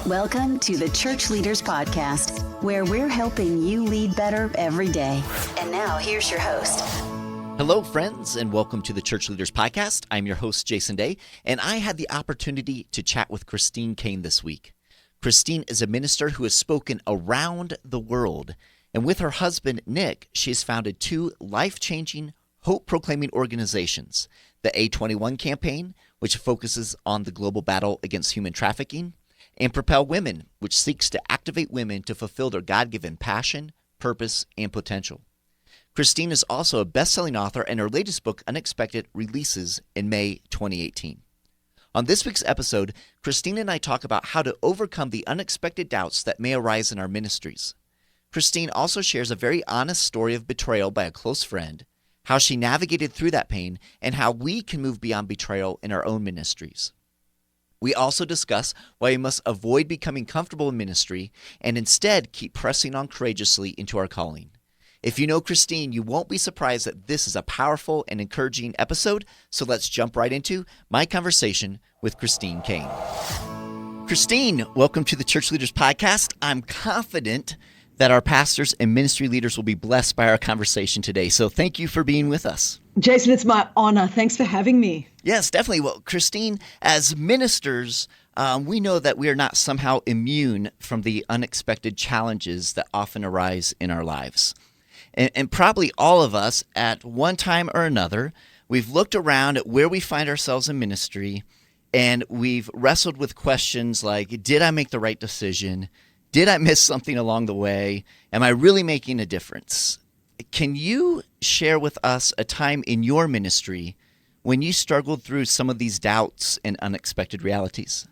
Welcome to the Church Leaders Podcast, where we're helping you lead better every day. And now here's your host. Hello, friends, and welcome to the Church Leaders Podcast. I'm your host, Jason Day, and I had the opportunity to chat with Christine Caine this week. Christine is a minister who has spoken around the world, and with her husband, Nick, she has founded two life-changing, hope-proclaiming organizations, the A21 campaign, which focuses on the global battle against human trafficking, and Propel Women, which seeks to activate women to fulfill their God-given passion, purpose, and potential. Christine is also a best-selling author, and her latest book, Unexpected, releases in May 2018. On this week's episode, Christine and I talk about how to overcome the unexpected doubts that may arise in our ministries. Christine also shares a very honest story of betrayal by a close friend, how she navigated through that pain, and how we can move beyond betrayal in our own ministries. We also discuss why we must avoid becoming comfortable in ministry and instead keep pressing on courageously into our calling. If you know Christine, you won't be surprised that this is a powerful and encouraging episode, so let's jump right into my conversation with Christine Caine. Christine, welcome to the Church Leaders Podcast. I'm confident that our pastors and ministry leaders will be blessed by our conversation today, so thank you for being with us. Jason, it's my honor. Thanks for having me. Yes, definitely. Well, Christine, as ministers, we know that we are not somehow immune from the unexpected challenges that often arise in our lives. And probably all of us, at one time or another, we've looked around at where we find ourselves in ministry, and we've wrestled with questions like, did I make the right decision? Did I miss something along the way? Am I really making a difference? Can you share with us a time in your ministry when you struggled through some of these doubts and unexpected realities?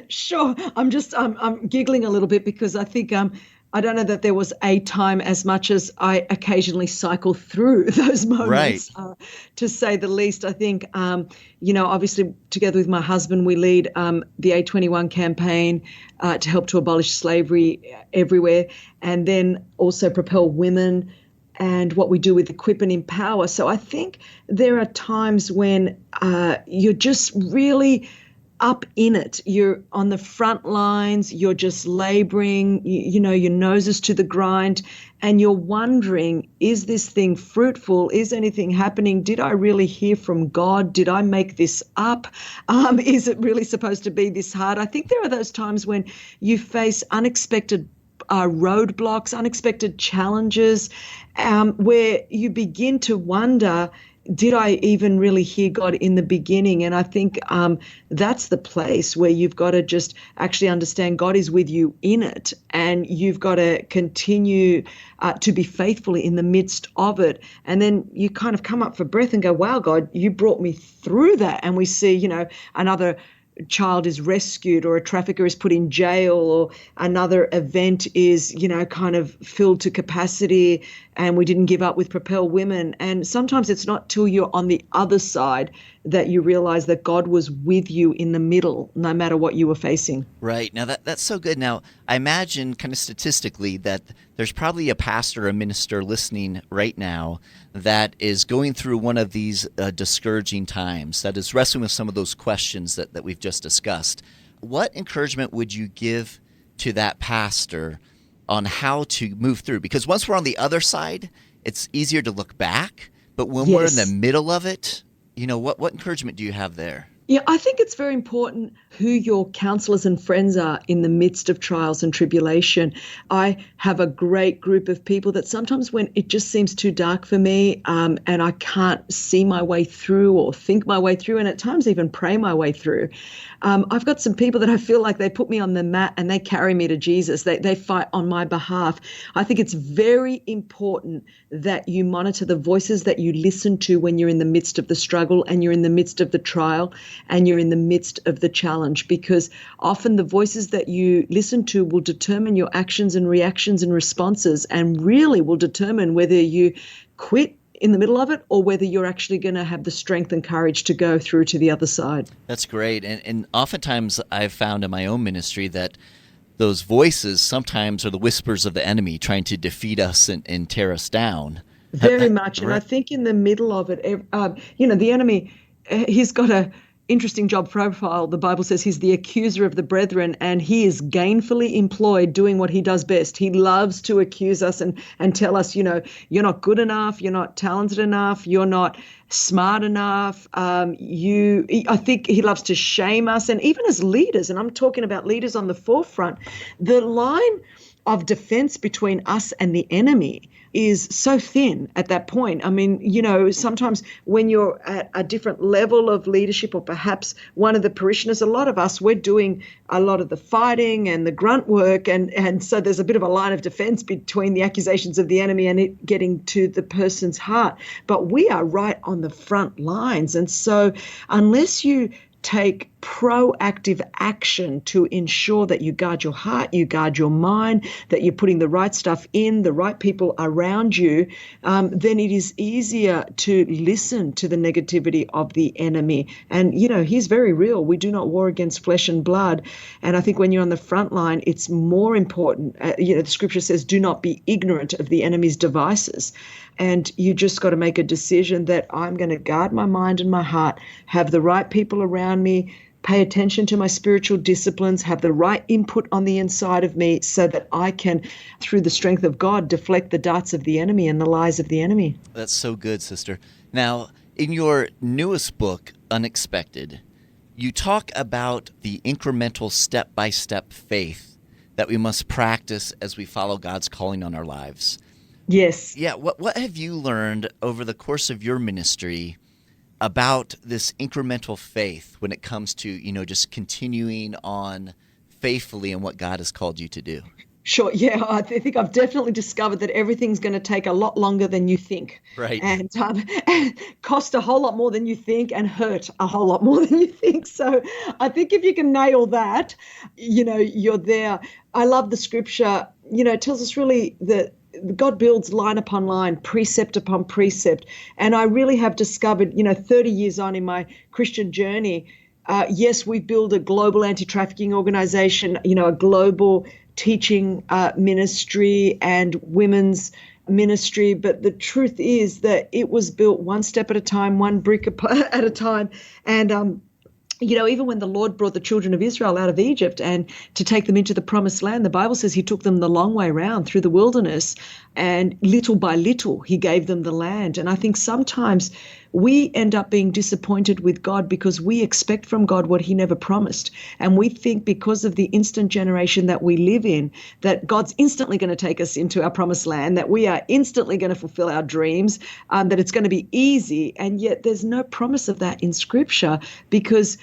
Sure. I'm giggling a little bit because I think I don't know that there was a time as much as I occasionally cycle through those moments, right. To say the least. I think, obviously together with my husband, we lead the A21 campaign to help to abolish slavery everywhere, and then also Propel Women and what we do with Equip and Empower. So I think there are times when you're just really up in it. You're on the front lines, you're just laboring, your nose is to the grind, and you're wondering, is this thing fruitful? Is anything happening? Did I really hear from God? Did I make this up? Is it really supposed to be this hard? I think there are those times when you face unexpected roadblocks, unexpected challenges, where you begin to wonder, did I even really hear God in the beginning? And I think that's the place where you've got to just actually understand God is with you in it, and you've got to continue to be faithful in the midst of it. And then you kind of come up for breath and go, wow, God, you brought me through that. And we see, another child is rescued, or a trafficker is put in jail, or another event is, kind of filled to capacity, and we didn't give up with Propel Women. And sometimes it's not till you're on the other side that you realize that God was with you in the middle, no matter what you were facing. Right. Now, that's so good. Now, I imagine kind of statistically that there's probably a pastor or a minister listening right now that is going through one of these discouraging times, that is wrestling with some of those questions that we've just discussed. What encouragement would you give to that pastor on how to move through? Because once we're on the other side, it's easier to look back. But when we're in the middle of it, what encouragement do you have there? Yeah, I think it's very important who your counselors and friends are in the midst of trials and tribulation. I have a great group of people that sometimes when it just seems too dark for me, and I can't see my way through or think my way through, and at times even pray my way through, I've got some people that I feel like they put me on the mat and they carry me to Jesus. They fight on my behalf. I think it's very important that you monitor the voices that you listen to when you're in the midst of the struggle and you're in the midst of the trial and you're in the midst of the challenge, because often the voices that you listen to will determine your actions and reactions and responses, and really will determine whether you quit in the middle of it or whether you're actually going to have the strength and courage to go through to the other side. That's great. And oftentimes I've found in my own ministry that those voices sometimes are the whispers of the enemy trying to defeat us and tear us down. Very much. And I think in the middle of it, the enemy, he's got a interesting job profile. The Bible says he's the accuser of the brethren, and he is gainfully employed doing what he does best. He loves to accuse us and tell us, you're not good enough, you're not talented enough, you're not smart enough. I think he loves to shame us. And even as leaders, and I'm talking about leaders on the forefront, the line of defense between us and the enemy is so thin at that point. I mean, sometimes when you're at a different level of leadership, or perhaps one of the parishioners, a lot of us, we're doing a lot of the fighting and the grunt work. And so there's a bit of a line of defense between the accusations of the enemy and it getting to the person's heart. But we are right on the front lines. And so unless you take proactive action to ensure that you guard your heart, you guard your mind, that you're putting the right stuff in, the right people around you, then it is easier to listen to the negativity of the enemy. And, he's very real. We do not war against flesh and blood. And I think when you're on the front line, it's more important. The scripture says, do not be ignorant of the enemy's devices. And you just got to make a decision that I'm going to guard my mind and my heart, have the right people around me, pay attention to my spiritual disciplines, have the right input on the inside of me so that I can, through the strength of God, deflect the darts of the enemy and the lies of the enemy. That's so good, sister. Now, in your newest book, Unexpected, you talk about the incremental step-by-step faith that we must practice as we follow God's calling on our lives. Yes. Yeah. What have you learned over the course of your ministry about this incremental faith when it comes to, just continuing on faithfully in what God has called you to do? Sure. Yeah, I think I've definitely discovered that everything's going to take a lot longer than you think. Right. And cost a whole lot more than you think and hurt a whole lot more than you think. So I think if you can nail that, you're there. I love the scripture, it tells us really that God builds line upon line, precept upon precept. And I really have discovered, 30 years on in my Christian journey, yes, we build a global anti-trafficking organization, a global teaching ministry and women's ministry. But the truth is that it was built one step at a time, one brick at a time. And even when the Lord brought the children of Israel out of Egypt and to take them into the promised land, the Bible says he took them the long way around through the wilderness, and little by little he gave them the land. And I think sometimes we end up being disappointed with God because we expect from God what he never promised. And we think because of the instant generation that we live in, that God's instantly going to take us into our promised land, that we are instantly going to fulfill our dreams, that it's going to be easy. And yet there's no promise of that in Scripture, because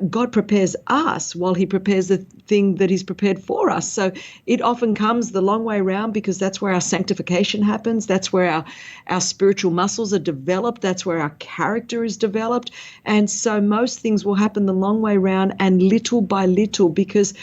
God prepares us while he prepares the thing that he's prepared for us. So it often comes the long way around, because that's where our sanctification happens. That's where our spiritual muscles are developed. That's where our character is developed. And so most things will happen the long way around and little by little, because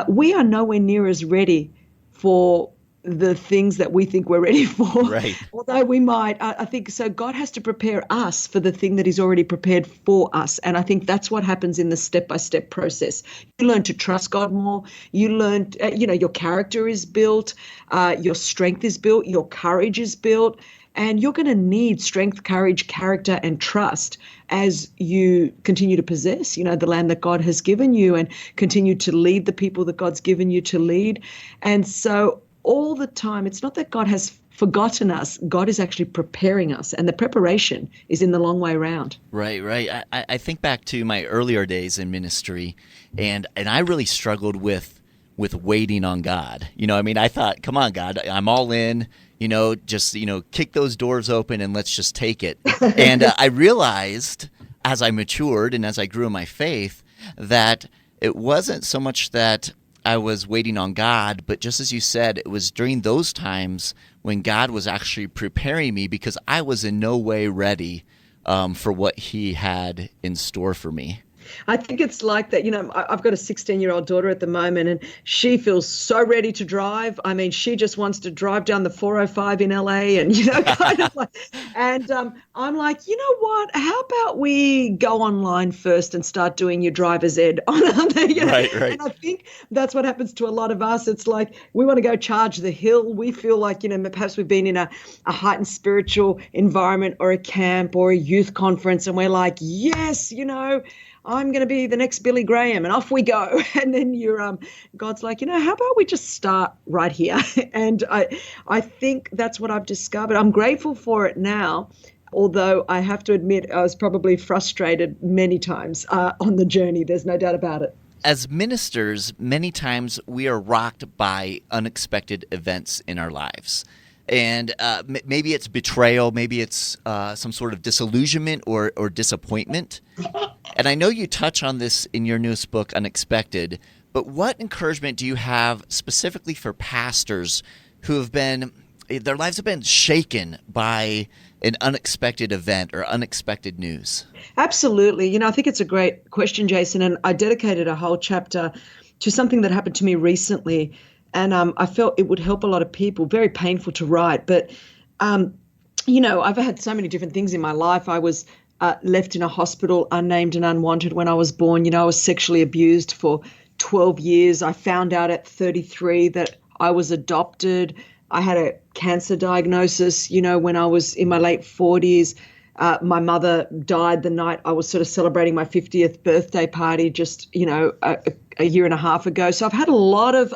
we are nowhere near as ready for the things that we think we're ready for. Right. Although we might, I think, so God has to prepare us for the thing that he's already prepared for us. And I think that's what happens in the step-by-step process. You learn to trust God more. You learn, your character is built, your strength is built, your courage is built. And you're going to need strength, courage, character, and trust as you continue to possess, the land that God has given you, and continue to lead the people that God's given you to lead. And so all the time, it's not that God has forgotten us. God is actually preparing us, and the preparation is in the long way around. Right. I think back to my earlier days in ministry, and I really struggled with waiting on God. I thought, come on, God, I'm all in. Just kick those doors open and let's just take it. And I realized as I matured and as I grew in my faith that it wasn't so much that I was waiting on God, but just as you said, it was during those times when God was actually preparing me, because I was in no way ready for what he had in store for me. I think it's like that. I've got a 16-year-old daughter at the moment, and she feels so ready to drive. I mean, she just wants to drive down the 405 in LA, and kind of like. And I'm like, you know what? How about we go online first and start doing your driver's ed on Right. And I think that's what happens to a lot of us. It's like we want to go charge the hill. We feel like perhaps we've been in a heightened spiritual environment or a camp or a youth conference, and we're like, yes, I'm going to be the next Billy Graham, and off we go. And then God's like, how about we just start right here? And I think that's what I've discovered. I'm grateful for it now, although I have to admit I was probably frustrated many times on the journey. There's no doubt about it. As ministers, many times we are rocked by unexpected events in our lives. And maybe it's betrayal, maybe it's some sort of disillusionment or disappointment. And I know you touch on this in your newest book, Unexpected, but what encouragement do you have specifically for pastors who have their lives have been shaken by an unexpected event or unexpected news? Absolutely. I think it's a great question, Jason, and I dedicated a whole chapter to something that happened to me recently. And I felt it would help a lot of people. Very painful to write. But, I've had so many different things in my life. I was left in a hospital, unnamed and unwanted, when I was born. I was sexually abused for 12 years. I found out at 33 that I was adopted. I had a cancer diagnosis, when I was in my late 40s. My mother died the night I was sort of celebrating my 50th birthday party just, a year and a half ago. So I've had a lot of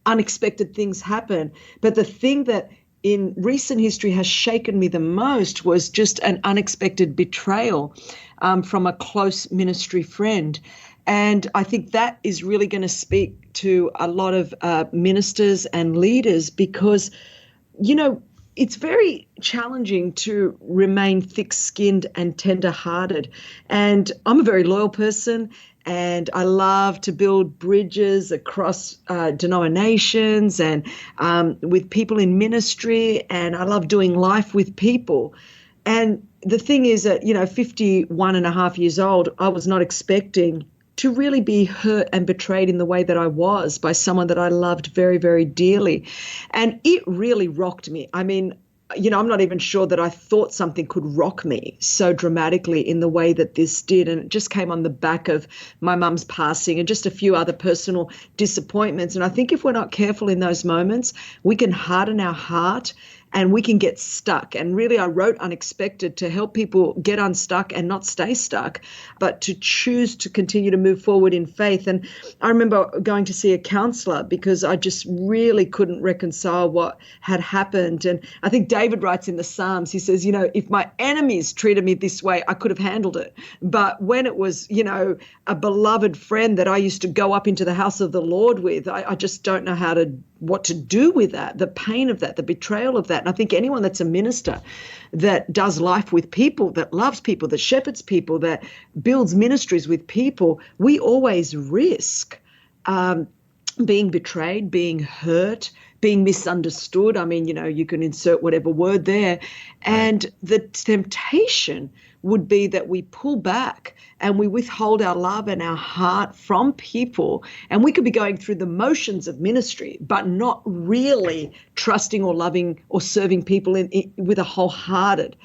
unexpected things happen. But the thing that in recent history has shaken me the most was just an unexpected betrayal from a close ministry friend. And I think that is really going to speak to a lot of ministers and leaders because, it's very challenging to remain thick-skinned and tender-hearted. And I'm a very loyal person, and I love to build bridges across denominations and with people in ministry, and I love doing life with people. And the thing is that, 51 and a half years old, I was not expecting to really be hurt and betrayed in the way that I was by someone that I loved very, very dearly. And it really rocked me. I mean, I'm not even sure that I thought something could rock me so dramatically in the way that this did. And it just came on the back of my mum's passing and just a few other personal disappointments. And I think if we're not careful in those moments, we can harden our heart and we can get stuck. And really, I wrote Unexpected to help people get unstuck and not stay stuck, but to choose to continue to move forward in faith. And I remember going to see a counselor because I just really couldn't reconcile what had happened. And I think David writes in the Psalms, he says, if my enemies treated me this way, I could have handled it. But when it was, a beloved friend that I used to go up into the house of the Lord with, I just don't know what to do with that, the pain of that, the betrayal of that. And I think anyone that's a minister that does life with people, that loves people, that shepherds people, that builds ministries with people, we always risk being betrayed, being hurt, being misunderstood. I mean, you can insert whatever word there. And the temptation would be that we pull back and we withhold our love and our heart from people. And we could be going through the motions of ministry, but not really trusting or loving or serving people with a wholehearted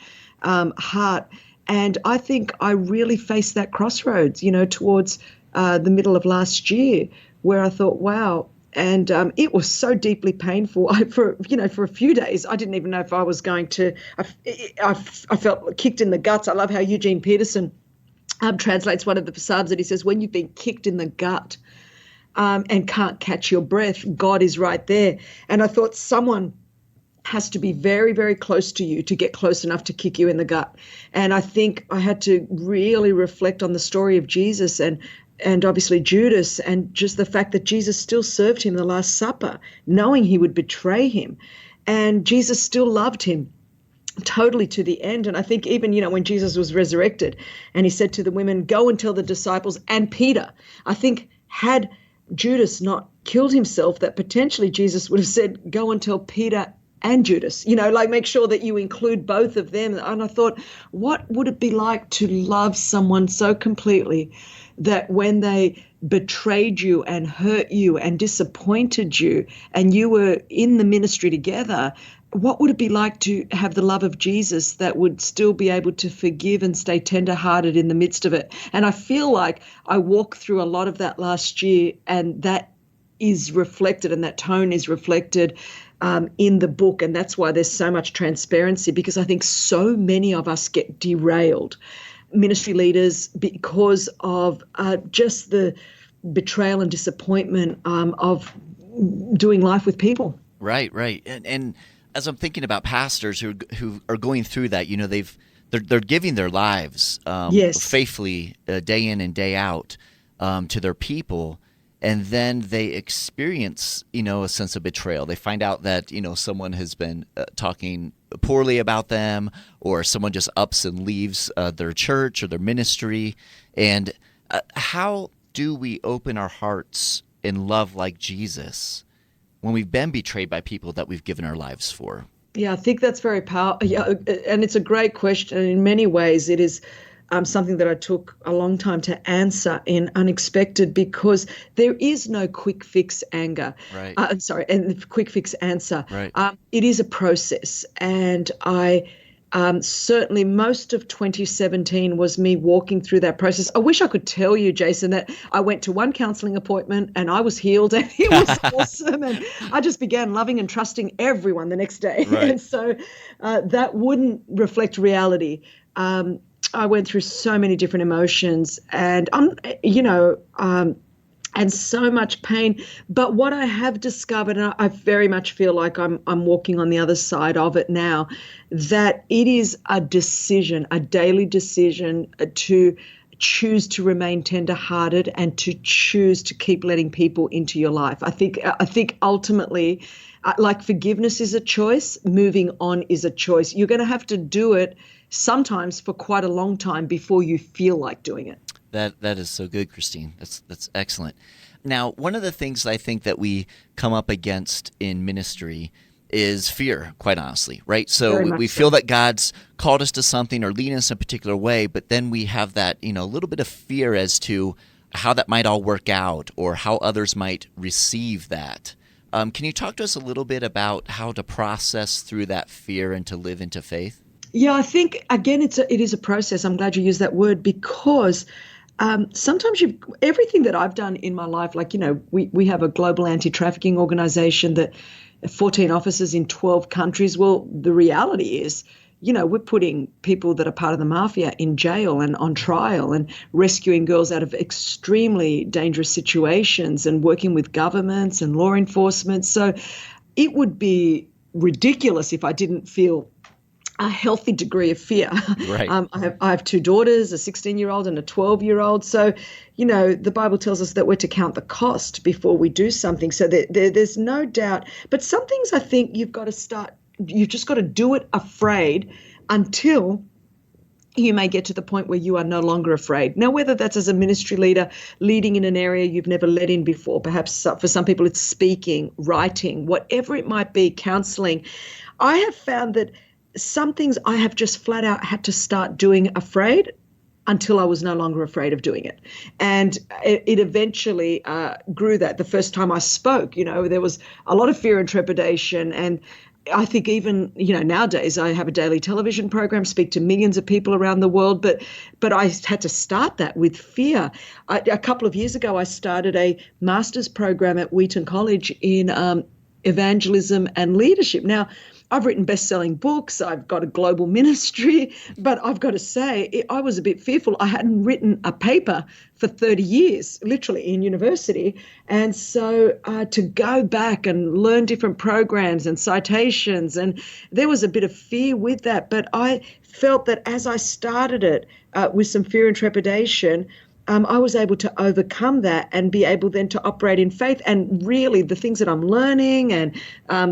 heart. And I think I really faced that crossroads, towards the middle of last year, where I thought, wow. And it was so deeply painful. For a few days, I didn't even know if I was going to. I felt kicked in the guts. I love how Eugene Peterson translates one of the Psalms, that he says, when you've been kicked in the gut and can't catch your breath, God is right there. And I thought someone has to be very, very close to you to get close enough to kick you in the gut. And I think I had to really reflect on the story of Jesus and obviously Judas, and just the fact that Jesus still served him the Last Supper, knowing he would betray him. And Jesus still loved him totally to the end. And I think even, when Jesus was resurrected and he said to the women, go and tell the disciples and Peter, I think had Judas not killed himself, that potentially Jesus would have said, go and tell Peter and Judas, make sure that you include both of them. And I thought, what would it be like to love someone so completely that when they betrayed you and hurt you and disappointed you and you were in the ministry together, what would it be like to have the love of Jesus that would still be able to forgive and stay tender-hearted in the midst of it? And I feel like I walked through a lot of that last year, and that is reflected, and that tone is reflected in the book. And that's why there's so much transparency, because I think so many of us get derailed ministry leaders because of just the betrayal and disappointment of doing life with people. Right. And as I'm thinking about pastors who are going through that, they're giving their lives faithfully day in and day out to their people, and then they experience a sense of betrayal. They find out that someone has been talking poorly about them, or someone just ups and leaves their church or their ministry. And how do we open our hearts in love like Jesus when we've been betrayed by people that we've given our lives for? Yeah, I think that's very powerful. Yeah, and it's a great question. In many ways, it is something that I took a long time to answer in unexpected, because there is no quick fix anger. Right. And quick fix answer. Right. It is a process, and I certainly most of 2017 was me walking through that process. I wish I could tell you, Jason, that I went to one counseling appointment and I was healed and it was awesome, and I just began loving and trusting everyone the next day. Right. And so that wouldn't reflect reality. I went through so many different emotions and and so much pain. But what I have discovered, and I very much feel like I'm walking on the other side of it now, that it is a decision, a daily decision to choose to remain tender-hearted and to choose to keep letting people into your life. I think ultimately, like forgiveness is a choice, moving on is a choice. You're going to have to do it sometimes for quite a long time before you feel like doing it. That is so good, Christine. That's excellent. Now, one of the things I think that we come up against in ministry is fear, quite honestly, right? So we feel that God's called us to something or leading us in a particular way, but then we have that, a little bit of fear as to how that might all work out or how others might receive that. Can you talk to us a little bit about how to process through that fear and to live into faith? Yeah, I think, again, it is a process. I'm glad you used that word, because sometimes everything that I've done in my life, like, we have a global anti-trafficking organization that 14 offices in 12 countries. Well, the reality is, we're putting people that are part of the mafia in jail and on trial, and rescuing girls out of extremely dangerous situations, and working with governments and law enforcement. So it would be ridiculous if I didn't feel a healthy degree of fear. Right. I have two daughters, a 16-year-old and a 12-year-old. So, the Bible tells us that we're to count the cost before we do something. So there's no doubt. But some things I think you've just got to do it afraid until you may get to the point where you are no longer afraid. Now, whether that's as a ministry leader, leading in an area you've never led in before, perhaps for some people it's speaking, writing, whatever it might be, counseling. I have found that some things I have just flat out had to start doing afraid until I was no longer afraid of doing it. And it eventually grew that. The first time I spoke, there was a lot of fear and trepidation. And I think even, nowadays I have a daily television program, speak to millions of people around the world, but I had to start that with fear. A couple of years ago, I started a master's program at Wheaton College in evangelism and leadership. Now, I've written best-selling books. I've got a global ministry, but I've got to say, I was a bit fearful. I hadn't written a paper for 30 years, literally, in university. And so to go back and learn different programs and citations, and there was a bit of fear with that. But I felt that as I started it with some fear and trepidation, I was able to overcome that and be able then to operate in faith. And really the things that I'm learning and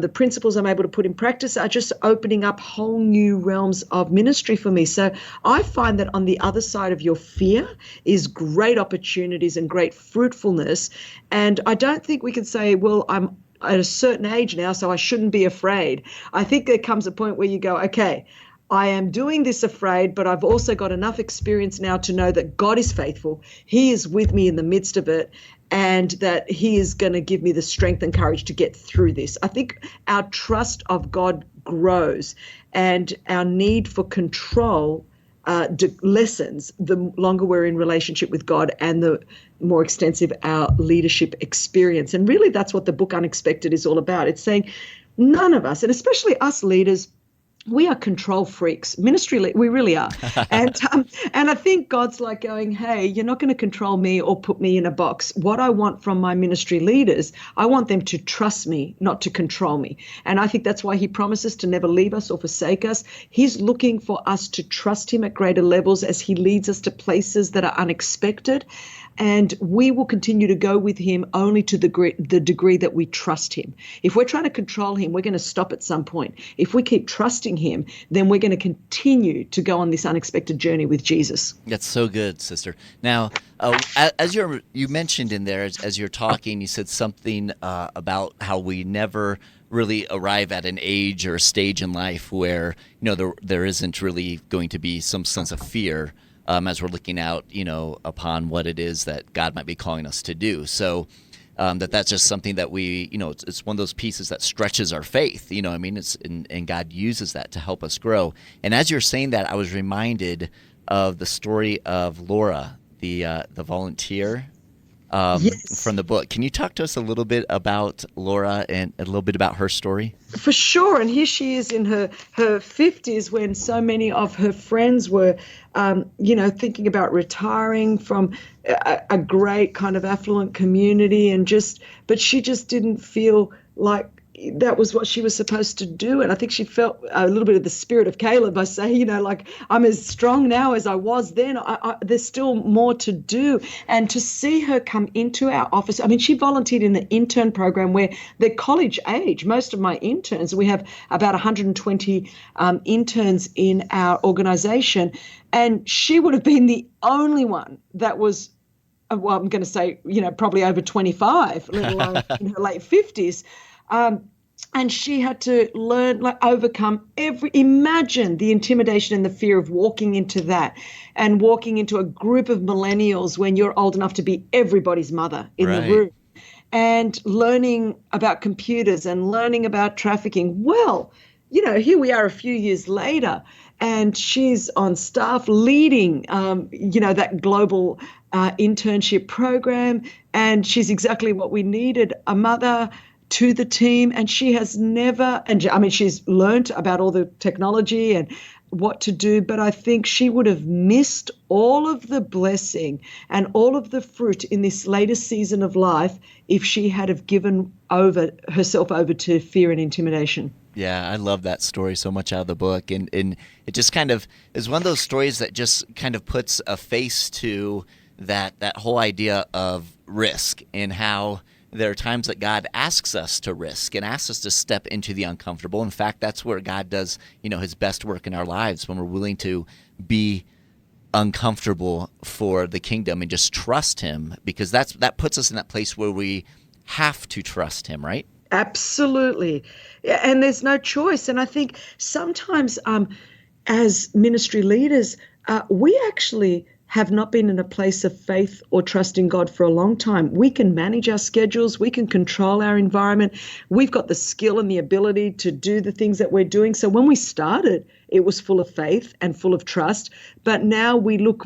the principles I'm able to put in practice are just opening up whole new realms of ministry for me. So I find that on the other side of your fear is great opportunities and great fruitfulness. And I don't think we can say, well, I'm at a certain age now, so I shouldn't be afraid. I think there comes a point where you go, okay, I am doing this afraid, but I've also got enough experience now to know that God is faithful. He is with me in the midst of it, and that He is going to give me the strength and courage to get through this. I think our trust of God grows, and our need for control lessens the longer we're in relationship with God and the more extensive our leadership experience. And really, that's what the book Unexpected is all about. It's saying none of us, and especially us leaders, we are control freaks. We really are. And I think God's like going, hey, you're not going to control me or put me in a box. What I want from my ministry leaders, I want them to trust me, not to control me. And I think that's why he promises to never leave us or forsake us. He's looking for us to trust him at greater levels as he leads us to places that are unexpected. And we will continue to go with him only to the degree that we trust him. If we're trying to control him, we're going to stop at some point. If we keep trusting him, then we're going to continue to go on this unexpected journey with Jesus. That's so good, sister. Now, as you mentioned in there, as you're talking, you said something about how we never really arrive at an age or a stage in life where there isn't really going to be some sense of fear. As we're looking out, upon what it is that God might be calling us to do. So that's just something that we, it's one of those pieces that stretches our faith, and God uses that to help us grow. And as you're saying that, I was reminded of the story of Laura, the volunteer Yes. from the book. Can you talk to us a little bit about Laura and a little bit about her story? For sure. And here she is in her 50s when so many of her friends were, thinking about retiring from a great kind of affluent community but she just didn't feel like that was what she was supposed to do. And I think she felt a little bit of the spirit of Caleb by saying, I'm as strong now as I was then. There's still more to do. And to see her come into our office, she volunteered in the intern program where they're college age. Most of my interns, we have about 120 interns in our organization. And she would have been the only one that was, well, I'm going to say, probably over 25, let alone in her late 50s. And she had to learn, overcome imagine the intimidation and the fear of walking into that and walking into a group of millennials when you're old enough to be everybody's mother in the room and learning about computers and learning about trafficking. Well, here we are a few years later and she's on staff leading, that global internship program. And she's exactly what we needed, a mother to the team, and she has never, she's learnt about all the technology and what to do, but I think she would have missed all of the blessing and all of the fruit in this latest season of life if she had have given herself over to fear and intimidation. Yeah, I love that story so much out of the book, and it just kind of is one of those stories that just kind of puts a face to that whole idea of risk and how there are times that God asks us to risk and asks us to step into the uncomfortable. In fact, that's where God does, his best work in our lives, when we're willing to be uncomfortable for the kingdom and just trust him, because that puts us in that place where we have to trust him, right? Absolutely. And there's no choice. And I think sometimes as ministry leaders, we actually have not been in a place of faith or trust in God for a long time. We can manage our schedules. We can control our environment. We've got the skill and the ability to do the things that we're doing. So when we started, it was full of faith and full of trust. But now we look,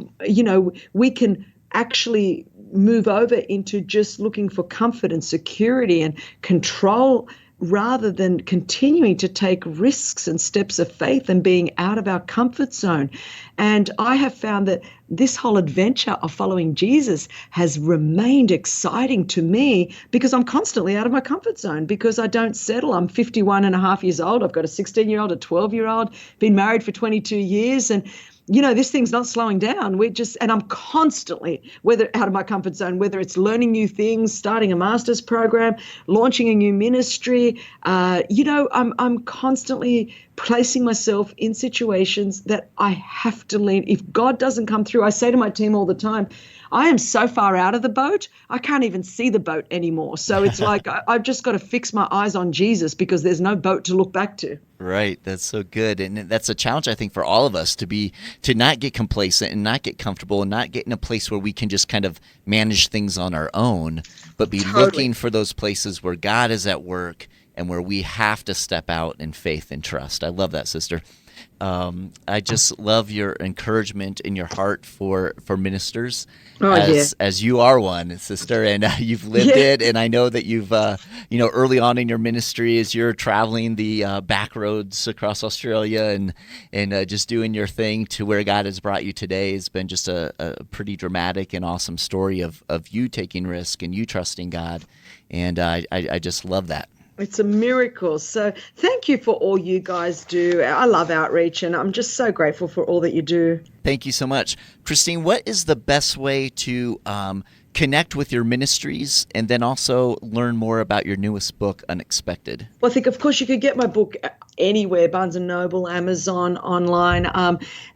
we can actually move over into just looking for comfort and security and control rather than continuing to take risks and steps of faith and being out of our comfort zone. And I have found that this whole adventure of following Jesus has remained exciting to me because I'm constantly out of my comfort zone, because I don't settle. I'm 51 and a half years old. I've got a 16-year-old, a 12-year-old, been married for 22 years. And this thing's not slowing down. And I'm constantly, whether out of my comfort zone, whether it's learning new things, starting a master's program, launching a new ministry, I'm constantly placing myself in situations that I have to lean. If God doesn't come through, I say to my team all the time, I am so far out of the boat, I can't even see the boat anymore. So it's like I've just got to fix my eyes on Jesus because there's no boat to look back to. Right. That's so good. And that's a challenge, I think, for all of us to not get complacent and not get comfortable and not get in a place where we can just kind of manage things on our own, but be looking for those places where God is at work and where we have to step out in faith and trust. I love that, sister. I just love your encouragement and your heart for ministers, as you are one, sister, and you've lived it. And I know that you've, early on in your ministry, as you're traveling the back roads across Australia and just doing your thing to where God has brought you today, has been just a pretty dramatic and awesome story of you taking risk and you trusting God. And I just love that. It's a miracle. So thank you for all you guys do. I love outreach, and I'm just so grateful for all that you do. Thank you so much. Christine, what is the best way to connect with your ministries and then also learn more about your newest book, Unexpected? Well, I think, of course, you could get my book anywhere, Barnes & Noble, Amazon, online,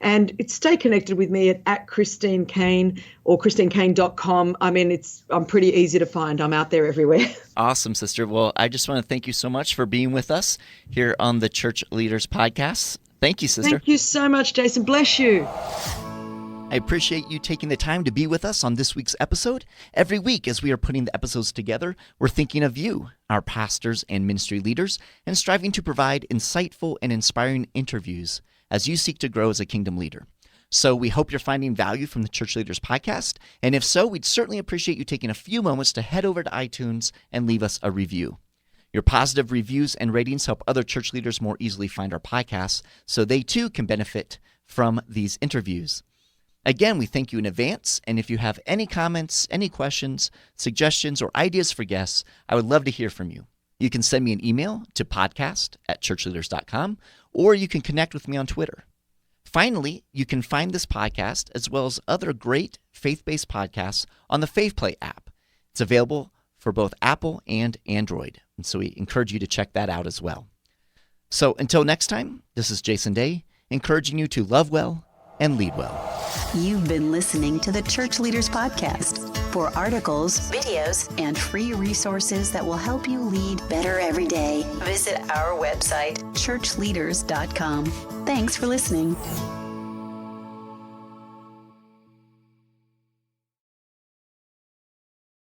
and stay connected with me at Christine Caine or ChristineCaine.com. I mean, I'm pretty easy to find. I'm out there everywhere. Awesome, sister. Well, I just want to thank you so much for being with us here on the Church Leaders Podcast. Thank you, sister. Thank you so much, Jason. Bless you. I appreciate you taking the time to be with us on this week's episode. Every week, as we are putting the episodes together, we're thinking of you, our pastors and ministry leaders, and striving to provide insightful and inspiring interviews as you seek to grow as a kingdom leader. So we hope you're finding value from the Church Leaders Podcast, and if so, we'd certainly appreciate you taking a few moments to head over to iTunes and leave us a review. Your positive reviews and ratings help other church leaders more easily find our podcasts, so they too can benefit from these interviews. Again, we thank you in advance, and if you have any comments, any questions, suggestions, or ideas for guests, I would love to hear from you. You can send me an email to podcast@ChurchLeaders.com, or you can connect with me on Twitter. Finally, you can find this podcast as well as other great faith-based podcasts on the FaithPlay app. It's available for both Apple and Android, and so we encourage you to check that out as well. So until next time, this is Jason Day, encouraging you to love well and lead well. You've been listening to the Church Leaders Podcast. For articles, videos, and free resources that will help you lead better every day, visit our website, ChurchLeaders.com. Thanks for listening.